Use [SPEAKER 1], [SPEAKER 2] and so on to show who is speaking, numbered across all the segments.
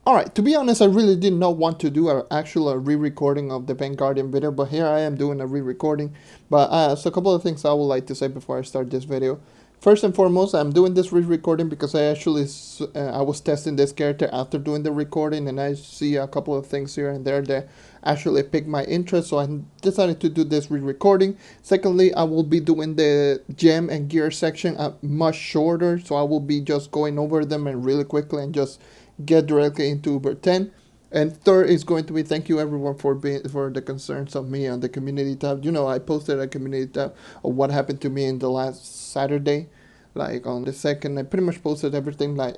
[SPEAKER 1] Alright, to be honest, I really did not want to do an actual re-recording of the Vanguardian video, but here I am doing a re-recording. But so a couple of things I would like to say before I start this video. First and foremost, I'm doing this re-recording because I actually I was testing this character after doing the recording, and I see a couple of things here and there that actually piqued my interest, so I decided to do this re-recording. Secondly, I will be doing the gem and gear section much shorter, so I will be just going over them and really quickly and just get directly into Uber 10. And third is going to be thank you everyone for the concerns of me on the community tab. You know, I posted a community tab of what happened to me in the last Saturday, like on the 2nd. I pretty much posted everything, like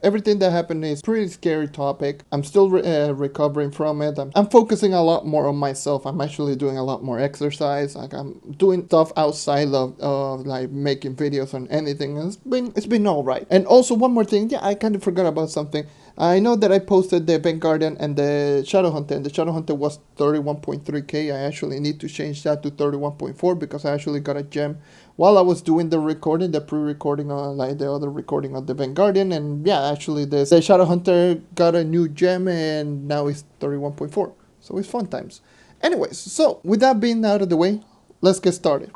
[SPEAKER 1] everything that happened is pretty scary topic. I'm still recovering from it. I'm focusing a lot more on myself. I'm actually doing a lot more exercise. Like I'm doing stuff outside of like making videos on anything. It's been all right. And also one more thing. Yeah, I kind of forgot about something. I know that I posted the Vanguardian and the Shadowhunter, and the Shadowhunter was 31.3k. I actually need to change that to 31.4 because I actually got a gem while I was doing the recording, the pre-recording on like the other recording of the Vanguardian, and yeah, actually the Shadowhunter got a new gem and now it's 31.4. So it's fun times. Anyways, so with that being out of the way, let's get started.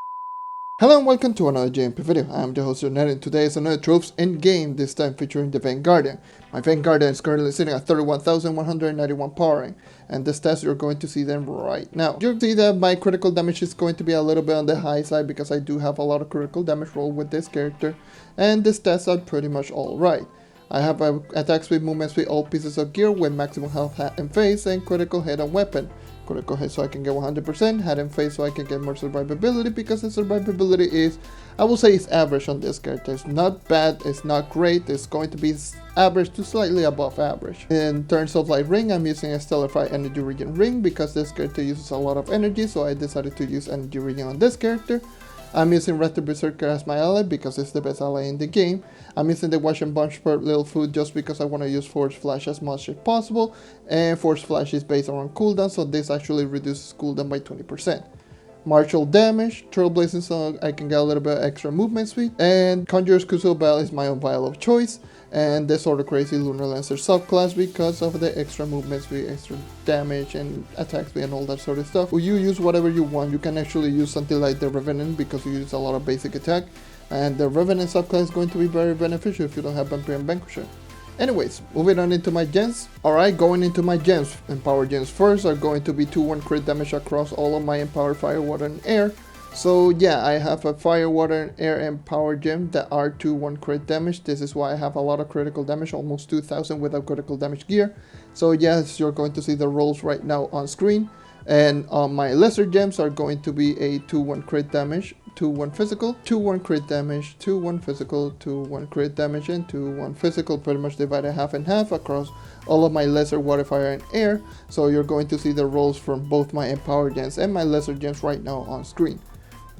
[SPEAKER 1] Hello and welcome to another JNMG video. I'm the host JonNario, and today is another Trove End game, this time featuring the Vanguardian. My Vanguardian is currently sitting at 31,191 powering, and the stats you're going to see them right now. You'll see that my critical damage is going to be a little bit on the high side because I do have a lot of critical damage roll with this character, and the stats are pretty much alright. I have attack speed, movement speed, all pieces of gear with maximum health, hat and face, and critical hit and weapon. Critical hit so I can get 100%, hat and face so I can get more survivability, because the survivability is, I will say, it's average on this character. It's not bad, it's not great, it's going to be average to slightly above average. In terms of like ring, I'm using a Stellarfy Energy Regen ring because this character uses a lot of energy, so I decided to use Energy Regen on this character. I'm using Red Berserker as my ally because it's the best ally in the game. I'm using the Wash and Bunch for Little Food just because I want to use Force Flash as much as possible. And Force Flash is based on cooldown, so this actually reduces cooldown by 20%. Martial damage, Trailblazing so I can get a little bit extra movement speed. And Conjurer's Kuso Bell is my own vial of choice. And the sort of crazy Lunar Lancer subclass because of the extra movement speed, extra damage and attack speed and all that sort of stuff. Well, you use whatever you want. You can actually use something like the Revenant because you use a lot of basic attack. And the Revenant subclass is going to be very beneficial if you don't have Vampire and Vanquisher. Anyways, moving on into my gens. Alright, going into my gens. Empower gens first are going to be 2-1 crit damage across all of my Empowered Fire, Water and Air. So yeah, I have a Fire, Water and Air and Power gem that are 2-1 crit damage. This is why I have a lot of critical damage, almost 2,000 without critical damage gear. So yes, you're going to see the rolls right now on screen. And my lesser gems are going to be a 2-1 crit damage, 2-1 physical, 2-1 crit damage, 2-1 physical, 2-1 crit damage, and 2-1 physical, pretty much divided half and half across all of my lesser water, fire, and air. So you're going to see the rolls from both my empowered gems and my lesser gems right now on screen.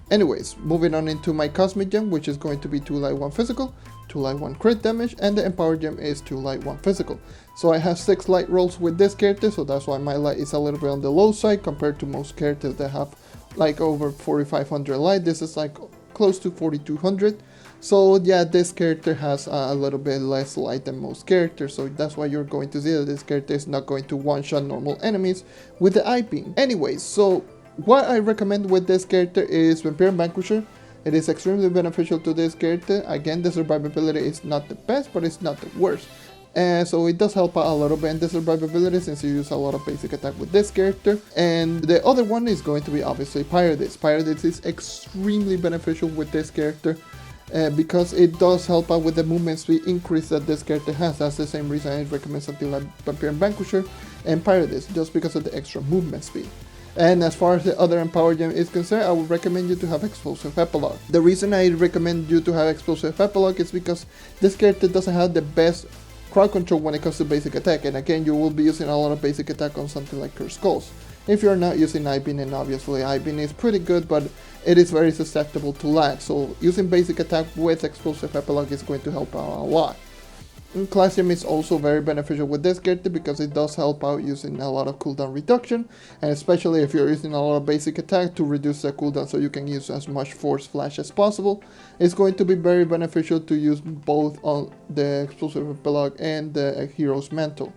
[SPEAKER 1] Anyways, moving on into my Cosmic Gem, which is going to be 2 light 1 physical, 2 light 1 crit damage, and the Empowered Gem is 2 light 1 physical. So I have 6 light rolls with this character, so that's why my light is a little bit on the low side compared to most characters that have like over 4,500 light. This is like close to 4,200. So yeah, this character has a little bit less light than most characters, so that's why you're going to see that this character is not going to one-shot normal enemies with the eye beam. Anyways, so what I recommend with this character is Vampire and Vanquisher. It is extremely beneficial to this character. Again, the survivability is not the best, but it's not the worst. And so it does help out a little bit in the survivability since you use a lot of basic attack with this character. And the other one is going to be obviously Pyrodis. Pyrodis is extremely beneficial with this character because it does help out with the movement speed increase that this character has. That's the same reason I recommend something like Vampire and Vanquisher and Pyrodis, just because of the extra movement speed. And as far as the other Empowered Gem is concerned, I would recommend you to have Explosive Epilogue. The reason I recommend you to have Explosive Epilogue is because this character doesn't have the best crowd control when it comes to basic attack, and again, you will be using a lot of basic attack on something like Cursed Skulls. If you're not using Ibin, and obviously Ibin is pretty good, but it is very susceptible to lag, so using basic attack with Explosive Epilogue is going to help out a lot. And Class Gem is also very beneficial with this character because it does help out using a lot of cooldown reduction, and especially if you're using a lot of basic attack to reduce the cooldown so you can use as much Force Flash as possible. It's going to be very beneficial to use both on the Explosive Epilogue and the Hero's Mantle.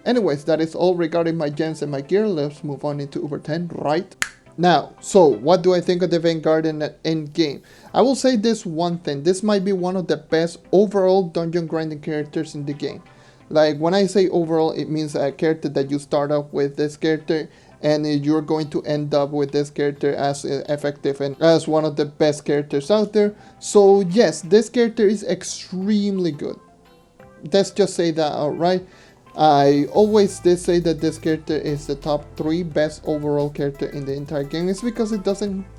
[SPEAKER 1] anyways, that is all regarding my gens and my gear. Let's move on into Uber 10 right now. So what do I think of the Vanguardian at end game? I will say this one thing. This might be one of the best overall dungeon grinding characters in the game. Like, when I say overall, it means a character that you start off with this character and you're going to end up with this character as effective and as one of the best characters out there. So yes, this character is extremely good. Let's just say that outright. I always did say that this character is the top 3 best overall character in the entire game. It's because it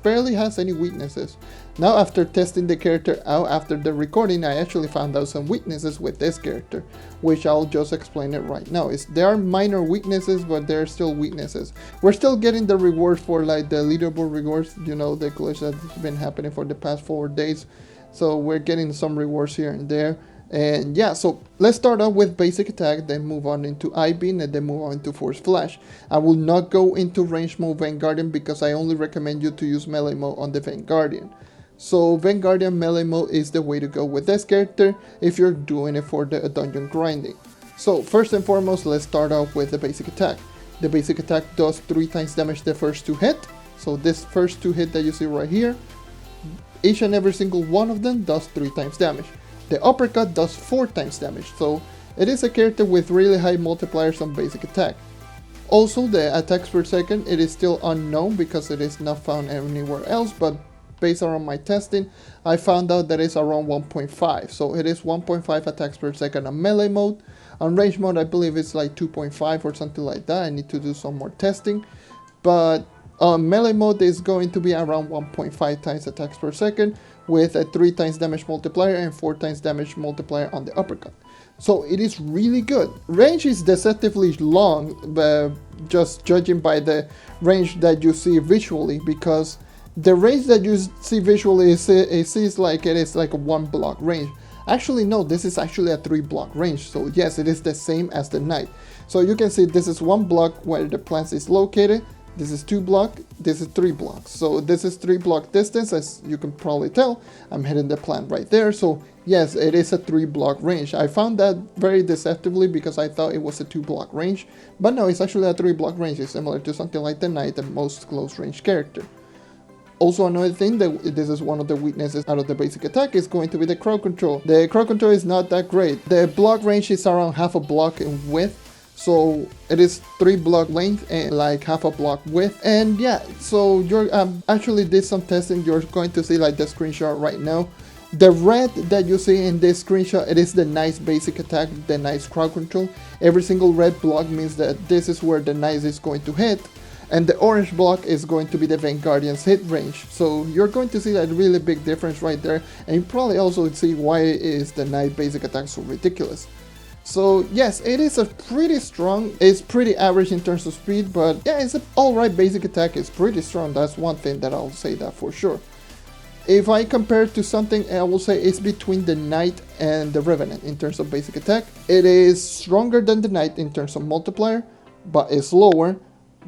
[SPEAKER 1] barely has any weaknesses. Now, after testing the character out after the recording, I actually found out some weaknesses with this character, which I'll just explain it right now. There are minor weaknesses, but there are still weaknesses. We're still getting the rewards for like the leaderboard rewards, you know, the glitch that's been happening for the past 4 days. So we're getting some rewards here and there. And yeah, so let's start off with basic attack, then move on into I-beam, and then move on to force flash. I will not go into range mode Vanguardian because I only recommend you to use melee mode on the Vanguardian. So Vanguardian melee mode is the way to go with this character if you're doing it for the dungeon grinding. So first and foremost, let's start off with the basic attack. The basic attack does 3 times damage the first 2 hit. So this first 2 hit that you see right here, each and every single one of them does 3 times damage. The uppercut does 4 times damage, so it is a character with really high multipliers on basic attack. Also, the attacks per second, it is still unknown because it is not found anywhere else, but based on my testing, I found out that it's around 1.5. So it is 1.5 attacks per second on melee mode. On range mode, I believe it's like 2.5 or something like that. I need to do some more testing. But melee mode is going to be around 1.5 times attacks per second with a 3 times damage multiplier and 4 times damage multiplier on the uppercut. So it is really good. Range is deceptively long, just judging by the range that you see visually, because the range that you see visually is like it is like a 1 block range. Actually no, this is actually a 3 block range. So yes, it is the same as the knight. So you can see this is 1 block where the plant is located. This is 2 block, this is 3 blocks. So this is 3 block distance, as you can probably tell. I'm hitting the plant right there. So yes, it is a 3 block range. I found that very deceptively because I thought it was a 2 block range. But no, it's actually a 3 block range. It's similar to something like the knight, the most close range character. Also, another thing that this is one of the weaknesses out of the basic attack is going to be the crowd control. The crowd control is not that great. The block range is around half a block in width. So it is 3 block length and like half a block width. And yeah, so you're actually did some testing. You're going to see like the screenshot right now. The red that you see in this screenshot, it is the nice basic attack, the nice crowd control. Every single red block means that this is where the nice is going to hit. And the orange block is going to be the Vanguardian's hit range. So you're going to see that really big difference right there. And you probably also see why is the nice basic attack so ridiculous. So yes, it is a pretty strong, it's pretty average in terms of speed, but yeah, it's an alright basic attack, it's pretty strong. That's one thing that I'll say that for sure. If I compare it to something, I will say it's between the Knight and the Revenant in terms of basic attack. It is stronger than the Knight in terms of multiplier, but it's lower,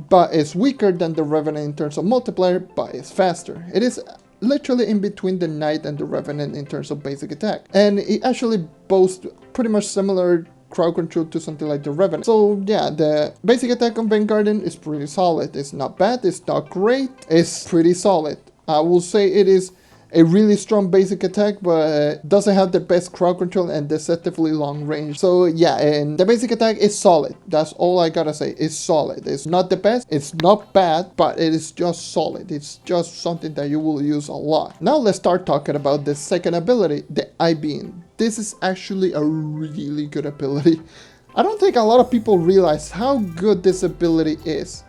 [SPEAKER 1] but it's weaker than the Revenant in terms of multiplier, but it's faster. It is literally in between the Knight and the Revenant in terms of basic attack. And it actually boasts pretty much similar crowd control to something like the Revenant. So yeah, the basic attack on Vanguardian is pretty solid. It's not bad, it's not great, it's pretty solid. I will say it is a really strong basic attack, but doesn't have the best crowd control and deceptively long range. So yeah, and the basic attack is solid. That's all I gotta say. It's solid. It's not the best, it's not bad, but it is just solid. It's just something that you will use a lot. Now let's start talking about the second ability, the I-beam. This is actually a really good ability. I don't think a lot of people realize how good this ability is.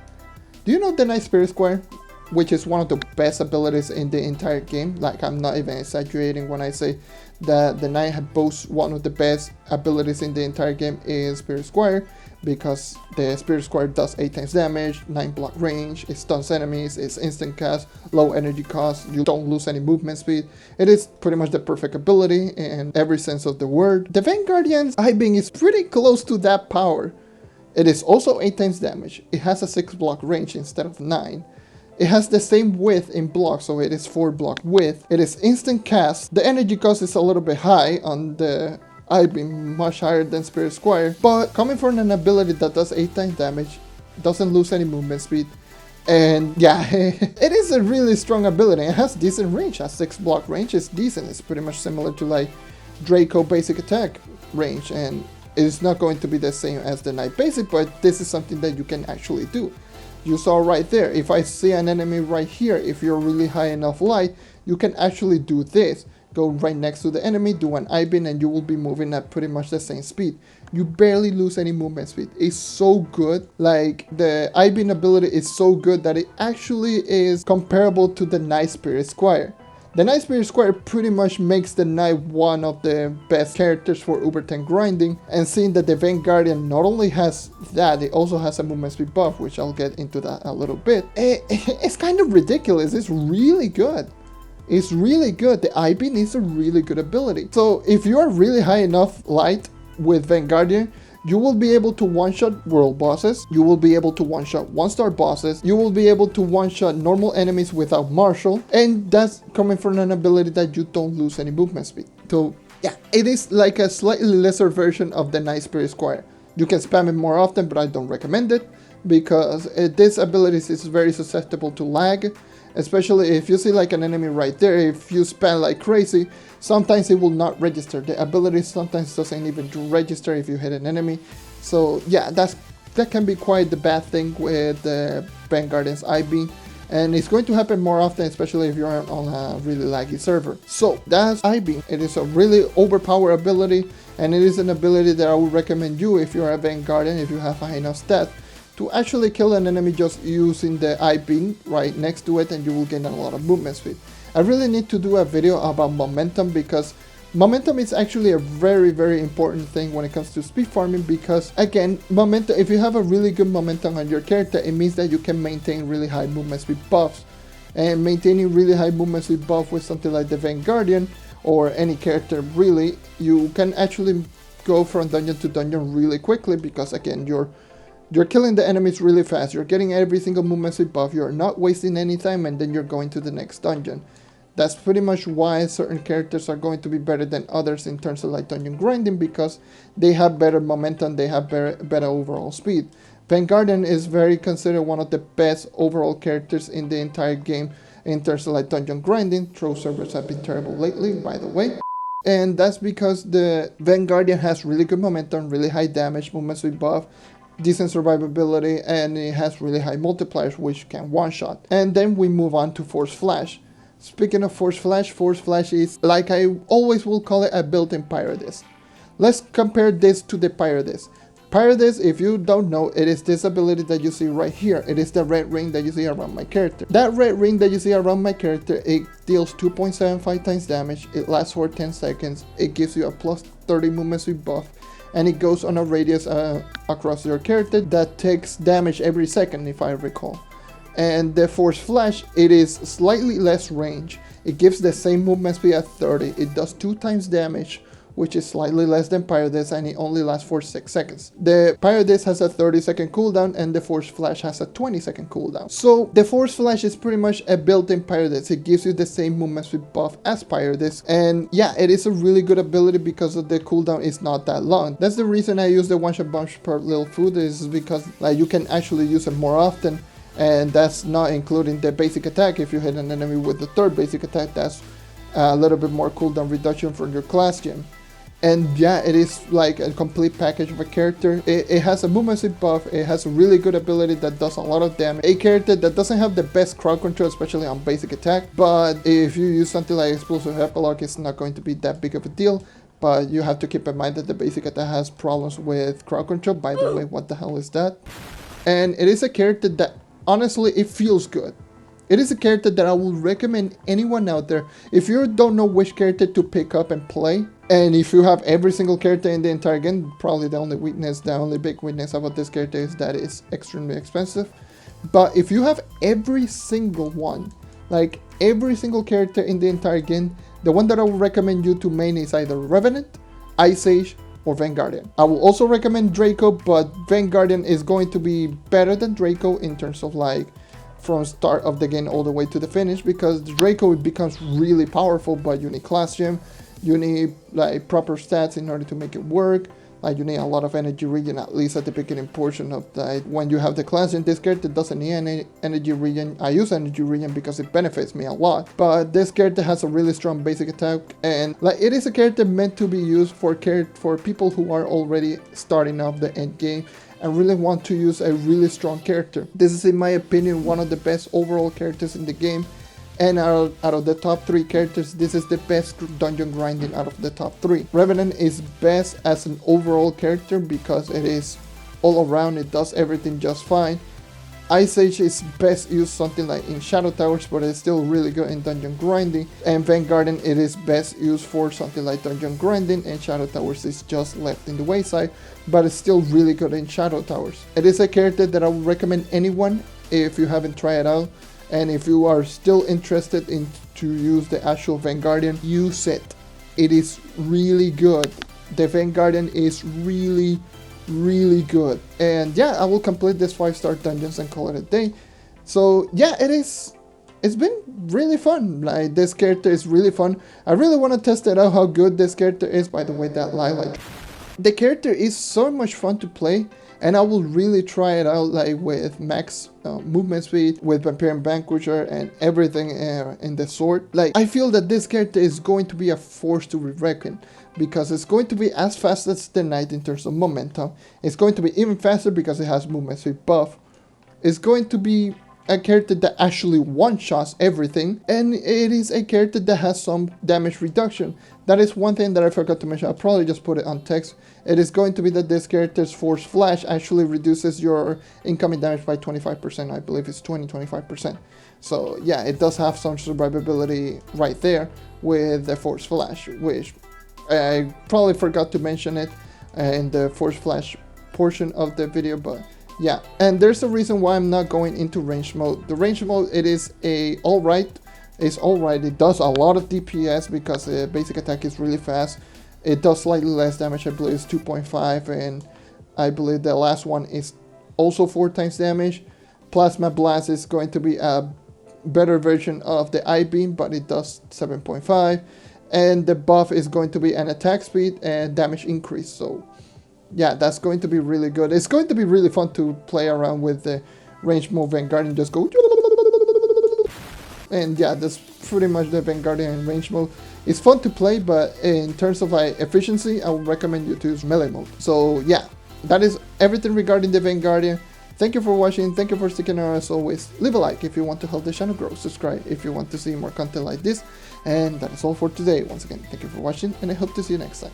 [SPEAKER 1] Do you know the Night Spirit Square? Which is one of the best abilities in the entire game. Like, I'm not even exaggerating when I say that the Knight boasts one of the best abilities in the entire game is Spirit Squire, because the Spirit Squire does 8 times damage, 9 block range, it stuns enemies, it's instant cast, low energy cost, you don't lose any movement speed. It is pretty much the perfect ability in every sense of the word. The Vanguardian's I-beam is pretty close to that power. It is also 8 times damage, it has a 6 block range instead of 9. It has the same width in block, so it is 4 block width. It is instant cast. The energy cost is a little bit high on the I've been much higher than Spirit Squire, but coming from an ability that does 8 times damage, doesn't lose any movement speed, and yeah, it is a really strong ability. It has decent range, has 6 block range, it's decent, it's pretty much similar to like Draco basic attack range, and it's not going to be the same as the Knight basic, but this is something that you can actually do. You saw right there, if I see an enemy right here, if you're really high enough light, you can actually do this. Go right next to the enemy, do an I-beam, and you will be moving at pretty much the same speed. You barely lose any movement speed. It's so good. Like, the I-beam ability is so good that it actually is comparable to the Knight Spirit Squire. The Knight Spirit Squire pretty much makes the Knight one of the best characters for Uber 10 grinding, and seeing that the Vanguardian not only has that, it also has a movement speed buff, which I'll get into that a little bit. It's kind of ridiculous. It's really good. It's really good. The I-beam is a really good ability. So if you are really high enough light with Vanguardian, you will be able to one-shot world bosses, you will be able to one-shot one-star bosses, you will be able to one-shot normal enemies without martial, and that's coming from an ability that you don't lose any movement speed. So yeah, it is like a slightly lesser version of the Knight Spirit Squire. You can spam it more often, but I don't recommend it, because this ability is very susceptible to lag. Especially if you see like an enemy right there, if you spam like crazy, sometimes it will not register. The ability sometimes doesn't even register if you hit an enemy. So yeah, that can be quite the bad thing with the Vanguardian's I-beam. And it's going to happen more often, especially if you're on a really laggy server. So that's I-beam. It is a really overpowered ability, and it is an ability that I would recommend you if you're a Vanguardian, if you have high enough stats, to actually kill an enemy just using the I-beam right next to it, and you will gain a lot of movement speed. I really need to do a video about momentum, because momentum is actually a very important thing when it comes to speed farming, because again, momentum, if you have a really good momentum on your character, it means that you can maintain really high movement speed buffs. And maintaining really high movement speed buff with something like the Vanguardian, or any character really, you can actually go from dungeon to dungeon really quickly, because again, you're killing the enemies really fast, you're getting every single movement speed buff, you're not wasting any time, and then you're going to the next dungeon. That's pretty much why certain characters are going to be better than others in terms of like dungeon grinding, because they have better momentum, they have better overall speed. Vanguardian is very considered one of the best overall characters in the entire game in terms of like dungeon grinding. Trove servers have been terrible lately, by the way. And that's because the Vanguardian has really good momentum, really high damage, movement speed buff, decent survivability, and it has really high multipliers which can one-shot. And then we move on to Force Flash. Speaking of Force Flash is, like I always will call it, a built-in Pyrodis. Let's compare this to the Pyrodis. Pyrodis, if you don't know, it is this ability that you see right here. It is the red ring that you see around my character. That red ring that you see around my character, it deals 2.75 times damage, it lasts for 10 seconds, it gives you a plus 30 movement speed buff, and it goes on a radius across your character that takes damage every second, if I recall. And the Force Flash, it is slightly less range. It gives the same movement speed at 30. It does 2 times damage, which is slightly less than Pyrodis, and it only lasts for 6 seconds. The Pyrodis has a 30-second cooldown, and the Force Flash has a 20-second cooldown. So the Force Flash is pretty much a built-in Pyrodis. It gives you the same movement speed buff as Pyrodis, and yeah, it is a really good ability because of the cooldown is not that long. That's the reason I use the one-shot bunch per little food, is because like you can actually use it more often, and that's not including the basic attack. If you hit an enemy with the third basic attack, that's a little bit more cooldown reduction from your class gem. And yeah, it is like a complete package of a character. It has a movement speed buff, it has a really good ability that does a lot of damage. A character that doesn't have the best crowd control, especially on basic attack, but if you use something like Explosive Epilogue, it's not going to be that big of a deal. But you have to keep in mind that the basic attack has problems with crowd control. By the way, what the hell is that? And it is a character that, honestly, it feels good. It is a character that I would recommend anyone out there. If you don't know which character to pick up and play, and if you have every single character in the entire game, probably the only big weakness about this character is that it's extremely expensive. But if you have every single one, like every single character in the entire game, the one that I would recommend you to main is either Revenant, Ice Age, or Vanguardian. I will also recommend Draco, but Vanguardian is going to be better than Draco in terms of like from start of the game all the way to the finish, because Draco becomes really powerful, but you need class gem. You need like proper stats in order to make it work. Like you need a lot of energy regen, at least at the beginning portion of that. When you have the class, and this character doesn't need any energy regen. I use energy regen because it benefits me a lot. But this character has a really strong basic attack, and like it is a character meant to be used for people who are already starting off the end game and really want to use a really strong character. This is, in my opinion, one of the best overall characters in the game. And out of the top 3 characters, this is the best dungeon grinding out of the top 3. Revenant is best as an overall character because it is all around, it does everything just fine. Ice Age is best used something like in Shadow Towers, but it's still really good in dungeon grinding. And Vanguardian, it is best used for something like dungeon grinding, and Shadow Towers is just left in the wayside, but it's still really good in Shadow Towers. It is a character that I would recommend anyone if you haven't tried it out. And if you are still interested in to use the actual Vanguardian, use it. It is really good. The Vanguardian is really good. And yeah, I will complete this 5-star dungeons and call it a day. So yeah, it's been really fun. Like, this character is really fun. I really want to test it out how good this character is. By the way, that lilac. The character is so much fun to play. And I will really try it out like with max movement speed, with Vampirian Vanquisher and everything in the sword. Like, I feel that this character is going to be a force to be reckoned, because it's going to be as fast as the Knight in terms of momentum. It's going to be even faster because it has movement speed buff. It's going to be a character that actually one-shots everything, and it is a character that has some damage reduction. That is one thing that I forgot to mention. I'll probably just put it on text. It is going to be that this character's Force Flash actually reduces your incoming damage by 25%. I believe it's 20-25%. So yeah, it does have some survivability right there with the Force Flash, which I probably forgot to mention it in the Force Flash portion of the video, but yeah. And there's a reason why I'm not going into range mode. The range mode, it is alright. It's alright. It does a lot of DPS because the basic attack is really fast. It does slightly less damage. I believe it's 2.5, and I believe the last one is also 4 times damage. Plasma Blast is going to be a better version of the I-Beam, but it does 7.5. And the buff is going to be an attack speed and damage increase. So yeah, that's going to be really good. It's going to be really fun to play around with the range mode Vanguard and just go. And yeah, that's pretty much the Vanguardian range mode. It's fun to play, but in terms of like efficiency, I would recommend you to use melee mode. So yeah, that is everything regarding the Vanguardian. Thank you for watching. Thank you for sticking around as always. Leave a like if you want to help the channel grow. Subscribe if you want to see more content like this. And that is all for today. Once again, thank you for watching, and I hope to see you next time.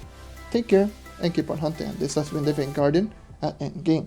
[SPEAKER 1] Take care and keep on hunting. This has been the Vanguardian at Endgame.